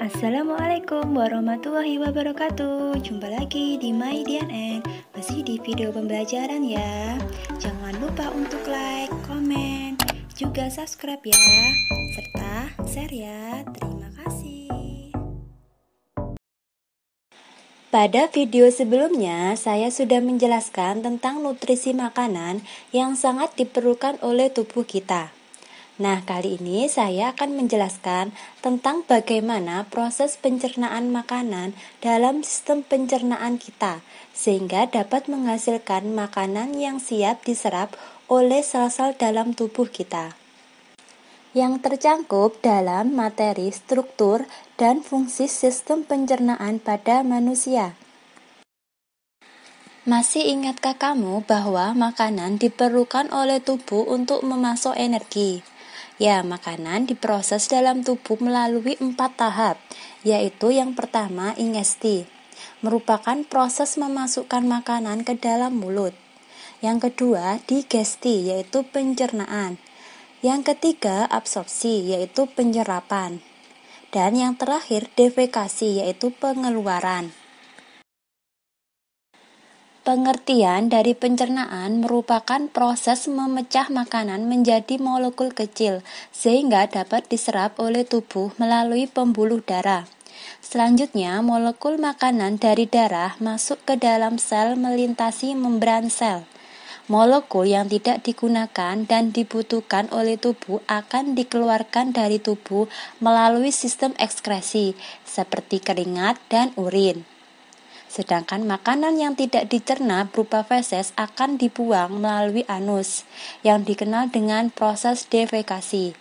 Assalamualaikum warahmatullahi wabarakatuh. Jumpa lagi di My DNN. Masih di video pembelajaran ya. Jangan lupa untuk like, komen, juga subscribe ya, serta share ya. Terima kasih. Pada video sebelumnya, saya sudah menjelaskan tentang nutrisi makanan yang sangat diperlukan oleh tubuh kita. Nah, kali ini saya akan menjelaskan tentang bagaimana proses pencernaan makanan dalam sistem pencernaan kita, sehingga dapat menghasilkan makanan yang siap diserap oleh sel-sel dalam tubuh kita. Yang tercangkup dalam materi, struktur, dan fungsi sistem pencernaan pada manusia. Masih ingatkah kamu bahwa makanan diperlukan oleh tubuh untuk memasok energi? Ya, makanan diproses dalam tubuh melalui 4 tahap, yaitu yang pertama ingesti, merupakan proses memasukkan makanan ke dalam mulut. Yang kedua digesti, yaitu pencernaan. Yang ketiga absorpsi, yaitu penyerapan. Dan yang terakhir defekasi, yaitu pengeluaran. Pengertian dari pencernaan merupakan proses memecah makanan menjadi molekul kecil sehingga dapat diserap oleh tubuh melalui pembuluh darah. Selanjutnya, molekul makanan dari darah masuk ke dalam sel melintasi membran sel. Molekul yang tidak digunakan dan dibutuhkan oleh tubuh akan dikeluarkan dari tubuh melalui sistem ekskresi seperti keringat dan urin. Sedangkan makanan yang tidak dicerna berupa feses akan dibuang melalui anus, yang dikenal dengan proses defekasi.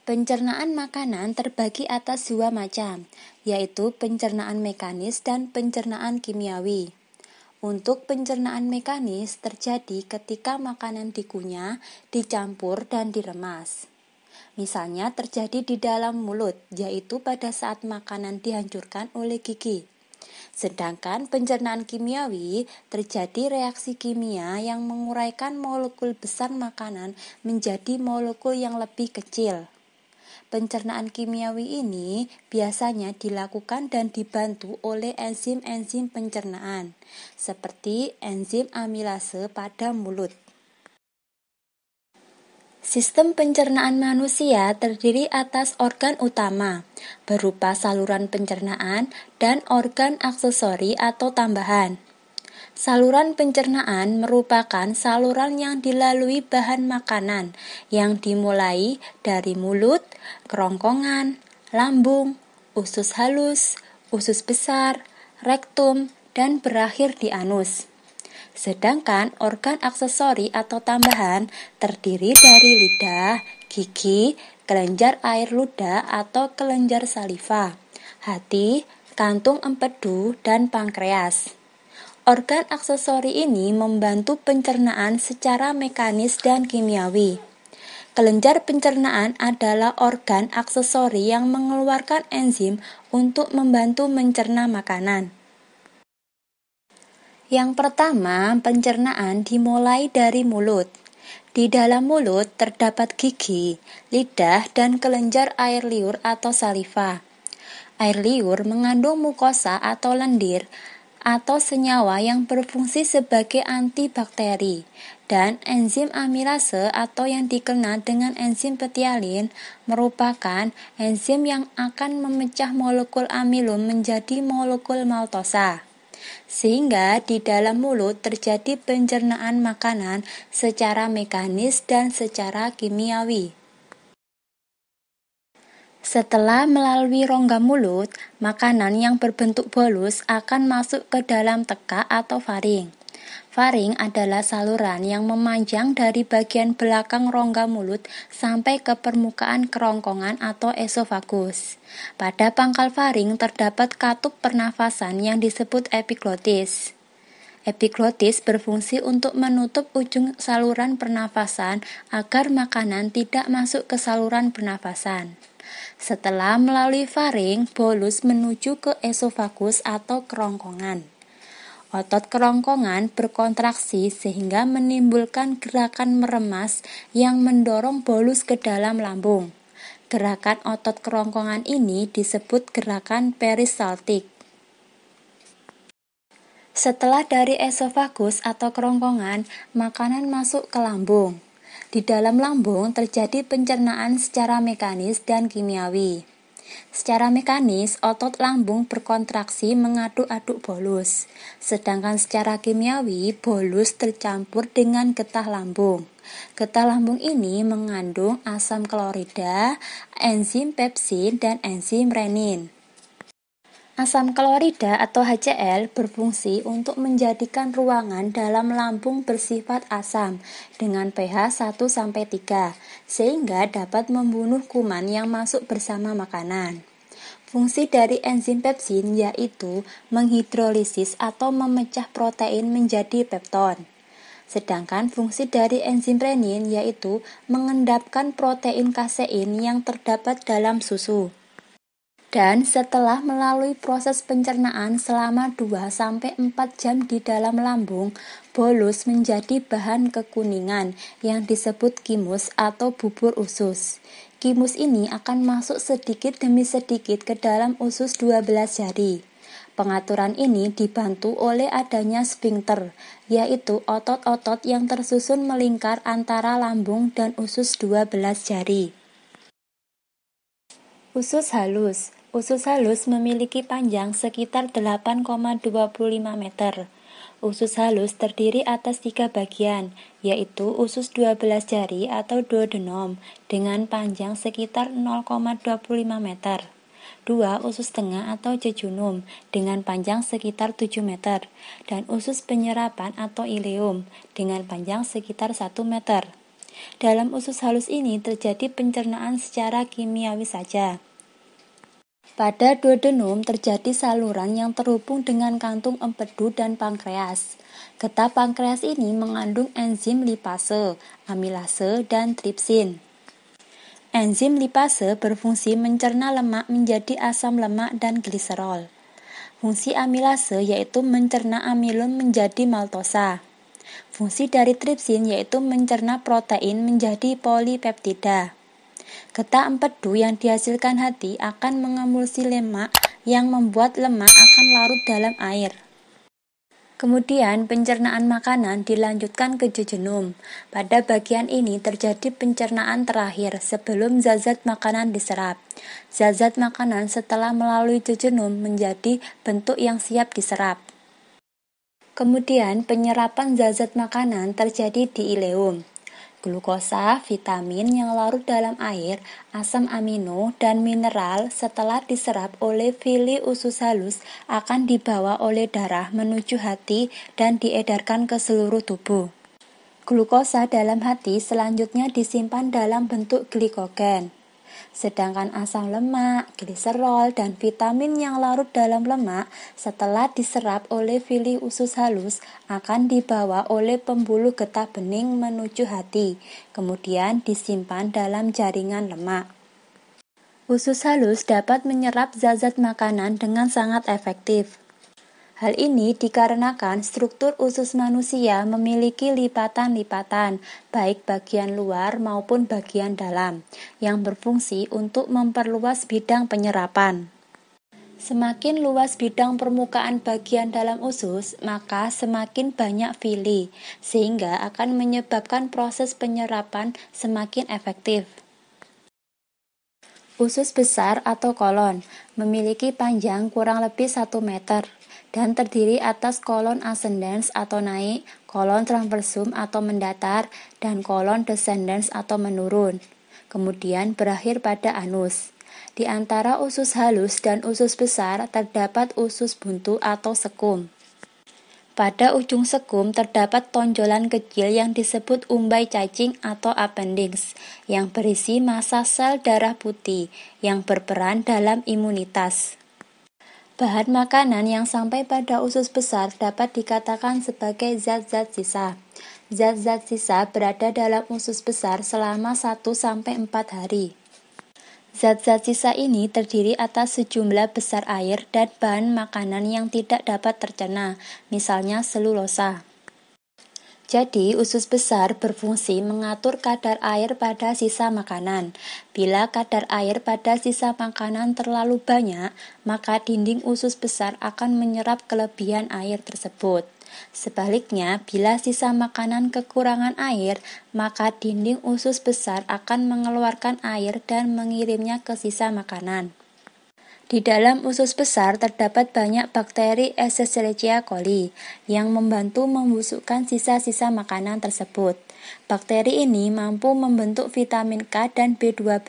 Pencernaan makanan terbagi atas 2 macam, yaitu pencernaan mekanis dan pencernaan kimiawi. Untuk pencernaan mekanis terjadi ketika makanan dikunyah, dicampur, dan diremas. Misalnya terjadi di dalam mulut, yaitu pada saat makanan dihancurkan oleh gigi. Sedangkan pencernaan kimiawi terjadi reaksi kimia yang menguraikan molekul besar makanan menjadi molekul yang lebih kecil. Pencernaan kimiawi ini biasanya dilakukan dan dibantu oleh enzim-enzim pencernaan, seperti enzim amilase pada mulut. Sistem pencernaan manusia terdiri atas organ utama, berupa saluran pencernaan dan organ aksesori atau tambahan. Saluran pencernaan merupakan saluran yang dilalui bahan makanan yang dimulai dari mulut, kerongkongan, lambung, usus halus, usus besar, rektum, dan berakhir di anus. Sedangkan organ aksesori atau tambahan terdiri dari lidah, gigi, kelenjar air ludah atau kelenjar saliva, hati, kantung empedu, dan pankreas. Organ aksesori ini membantu pencernaan secara mekanis dan kimiawi. Kelenjar pencernaan adalah organ aksesori yang mengeluarkan enzim untuk membantu mencerna makanan. Yang pertama, pencernaan dimulai dari mulut. Di dalam mulut terdapat gigi, lidah, dan kelenjar air liur atau saliva. Air liur mengandung mukosa atau lendir atau senyawa yang berfungsi sebagai antibakteri, dan enzim amilase atau yang dikenal dengan enzim petialin merupakan enzim yang akan memecah molekul amilum menjadi molekul maltosa. Sehingga di dalam mulut terjadi pencernaan makanan secara mekanis dan secara kimiawi. Setelah melalui rongga mulut, makanan yang berbentuk bolus akan masuk ke dalam tekak atau faring. Faring adalah saluran yang memanjang dari bagian belakang rongga mulut sampai ke permukaan kerongkongan atau esofagus. Pada pangkal faring terdapat katup pernafasan yang disebut epiglotis. Epiglotis berfungsi untuk menutup ujung saluran pernafasan agar makanan tidak masuk ke saluran pernafasan. Setelah melalui faring, bolus menuju ke esofagus atau kerongkongan. Otot kerongkongan berkontraksi sehingga menimbulkan gerakan meremas yang mendorong bolus ke dalam lambung. Gerakan otot kerongkongan ini disebut gerakan peristaltik. Setelah dari esofagus atau kerongkongan, makanan masuk ke lambung. Di dalam lambung terjadi pencernaan secara mekanis dan kimiawi. Secara mekanis, otot lambung berkontraksi mengaduk-aduk bolus. Sedangkan secara kimiawi, bolus tercampur dengan getah lambung. Getah lambung ini mengandung asam klorida, enzim pepsin, dan enzim renin. Asam klorida atau HCl berfungsi untuk menjadikan ruangan dalam lambung bersifat asam dengan pH 1-3 sehingga dapat membunuh kuman yang masuk bersama makanan. Fungsi dari enzim pepsin yaitu menghidrolisis atau memecah protein menjadi pepton. Sedangkan fungsi dari enzim renin yaitu mengendapkan protein kasein yang terdapat dalam susu. Dan setelah melalui proses pencernaan selama 2-4 jam di dalam lambung, bolus menjadi bahan kekuningan yang disebut kimus atau bubur usus. Kimus ini akan masuk sedikit demi sedikit ke dalam usus 12 jari. Pengaturan ini dibantu oleh adanya sphinkter, yaitu otot-otot yang tersusun melingkar antara lambung dan usus 12 jari. Usus halus. Usus halus memiliki panjang sekitar 8,25 meter. Usus halus terdiri atas 3 bagian, yaitu usus 12 jari atau duodenum dengan panjang sekitar 0,25 meter. 2. Usus tengah atau jejunum dengan panjang sekitar 7 meter, dan usus penyerapan atau ileum dengan panjang sekitar 1 meter. Dalam usus halus ini terjadi pencernaan secara kimiawi saja. Pada duodenum terjadi saluran yang terhubung dengan kantung empedu dan pankreas. Getah pankreas ini mengandung enzim lipase, amilase, dan tripsin. Enzim lipase berfungsi mencerna lemak menjadi asam lemak dan gliserol. Fungsi amilase yaitu mencerna amilum menjadi maltosa. Fungsi dari tripsin yaitu mencerna protein menjadi polipeptida. Getah empedu yang dihasilkan hati akan mengemulsi lemak yang membuat lemak akan larut dalam air. Kemudian pencernaan makanan dilanjutkan ke jejunum. Pada bagian ini terjadi pencernaan terakhir sebelum zat-zat makanan diserap. Zat-zat makanan setelah melalui jejunum menjadi bentuk yang siap diserap. Kemudian penyerapan zat-zat makanan terjadi di ileum. Glukosa, vitamin yang larut dalam air, asam amino, dan mineral setelah diserap oleh villi usus halus akan dibawa oleh darah menuju hati dan diedarkan ke seluruh tubuh. Glukosa dalam hati selanjutnya disimpan dalam bentuk glikogen. Sedangkan asam lemak, gliserol, dan vitamin yang larut dalam lemak setelah diserap oleh villi usus halus akan dibawa oleh pembuluh getah bening menuju hati, kemudian disimpan dalam jaringan lemak. Usus halus dapat menyerap zat-zat makanan dengan sangat efektif. Hal ini dikarenakan struktur usus manusia memiliki lipatan-lipatan, baik bagian luar maupun bagian dalam, yang berfungsi untuk memperluas bidang penyerapan. Semakin luas bidang permukaan bagian dalam usus, maka semakin banyak villi, sehingga akan menyebabkan proses penyerapan semakin efektif. Usus besar atau kolon memiliki panjang kurang lebih 1 meter. Dan terdiri atas kolon ascendens atau naik, kolon transversum atau mendatar, dan kolon descendens atau menurun. Kemudian berakhir pada anus. Di antara usus halus dan usus besar terdapat usus buntu atau sekum. Pada ujung sekum terdapat tonjolan kecil yang disebut umbai cacing atau appendix, yang berisi massa sel darah putih yang berperan dalam imunitas. Bahan makanan yang sampai pada usus besar dapat dikatakan sebagai zat-zat sisa. Zat-zat sisa berada dalam usus besar selama 1-4 hari. Zat-zat sisa ini terdiri atas sejumlah besar air dan bahan makanan yang tidak dapat tercerna, misalnya selulosa. Jadi, usus besar berfungsi mengatur kadar air pada sisa makanan. Bila kadar air pada sisa makanan terlalu banyak, maka dinding usus besar akan menyerap kelebihan air tersebut. Sebaliknya, bila sisa makanan kekurangan air, maka dinding usus besar akan mengeluarkan air dan mengirimnya ke sisa makanan. Di dalam usus besar terdapat banyak bakteri Escherichia coli yang membantu membusukkan sisa-sisa makanan tersebut. Bakteri ini mampu membentuk vitamin K dan B12.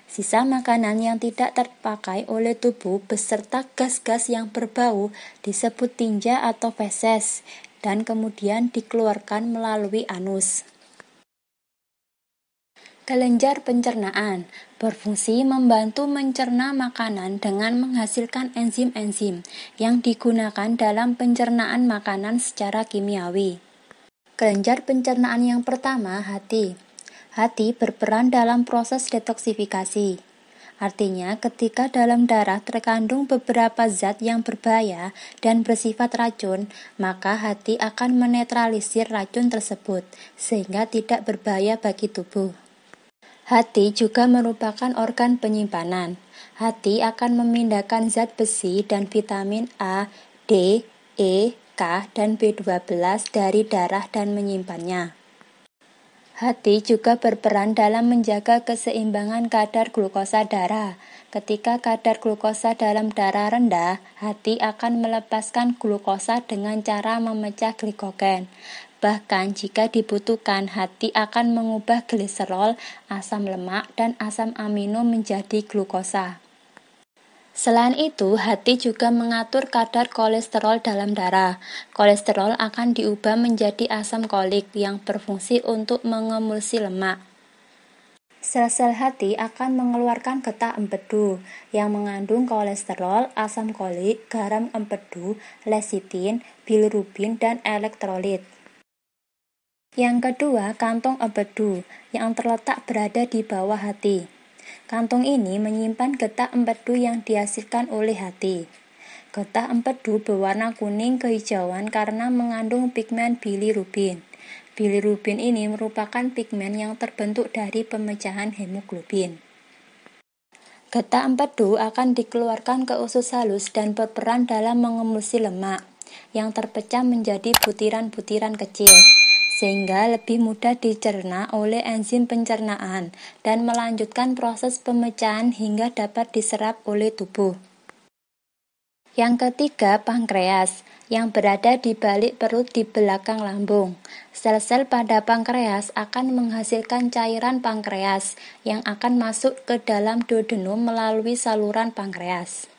Sisa makanan yang tidak terpakai oleh tubuh beserta gas-gas yang berbau disebut tinja atau feses dan kemudian dikeluarkan melalui anus. Kelenjar pencernaan berfungsi membantu mencerna makanan dengan menghasilkan enzim-enzim yang digunakan dalam pencernaan makanan secara kimiawi. Kelenjar pencernaan yang pertama, hati. Hati berperan dalam proses detoksifikasi. Artinya, ketika dalam darah terkandung beberapa zat yang berbahaya dan bersifat racun, maka hati akan menetralisir racun tersebut, sehingga tidak berbahaya bagi tubuh. Hati juga merupakan organ penyimpanan. Hati akan memindahkan zat besi dan vitamin A, D, E, K, dan B12 dari darah dan menyimpannya. Hati juga berperan dalam menjaga keseimbangan kadar glukosa darah. Ketika kadar glukosa dalam darah rendah, hati akan melepaskan glukosa dengan cara memecah glikogen. Bahkan jika dibutuhkan, hati akan mengubah gliserol, asam lemak, dan asam amino menjadi glukosa. Selain itu, hati juga mengatur kadar kolesterol dalam darah. Kolesterol akan diubah menjadi asam kolik yang berfungsi untuk mengemulsi lemak. Sel-sel hati akan mengeluarkan getah empedu yang mengandung kolesterol, asam kolik, garam empedu, lesitin, bilirubin, dan elektrolit. Yang kedua, kantong empedu yang terletak berada di bawah hati. Kantong ini menyimpan getah empedu yang dihasilkan oleh hati. Getah empedu berwarna kuning kehijauan karena mengandung pigmen bilirubin. Bilirubin ini merupakan pigmen yang terbentuk dari pemecahan hemoglobin. Getah empedu akan dikeluarkan ke usus halus dan berperan dalam mengemulsi lemak yang terpecah menjadi butiran-butiran kecil, sehingga lebih mudah dicerna oleh enzim pencernaan dan melanjutkan proses pemecahan hingga dapat diserap oleh tubuh. Yang ketiga, pankreas, yang berada di balik perut di belakang lambung. Sel-sel pada pankreas akan menghasilkan cairan pankreas yang akan masuk ke dalam duodenum melalui saluran pankreas.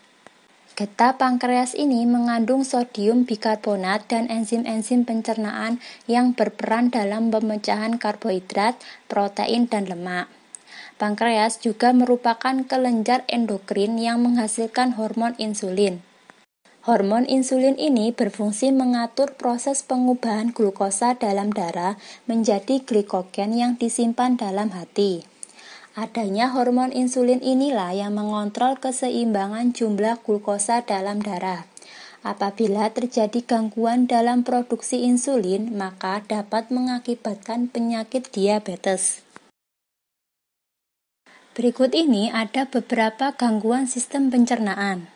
Getah pankreas ini mengandung sodium bikarbonat dan enzim-enzim pencernaan yang berperan dalam pemecahan karbohidrat, protein, dan lemak. Pankreas juga merupakan kelenjar endokrin yang menghasilkan hormon insulin. Hormon insulin ini berfungsi mengatur proses pengubahan glukosa dalam darah menjadi glikogen yang disimpan dalam hati. Adanya hormon insulin inilah yang mengontrol keseimbangan jumlah glukosa dalam darah. Apabila terjadi gangguan dalam produksi insulin, maka dapat mengakibatkan penyakit diabetes. Berikut ini ada beberapa gangguan sistem pencernaan.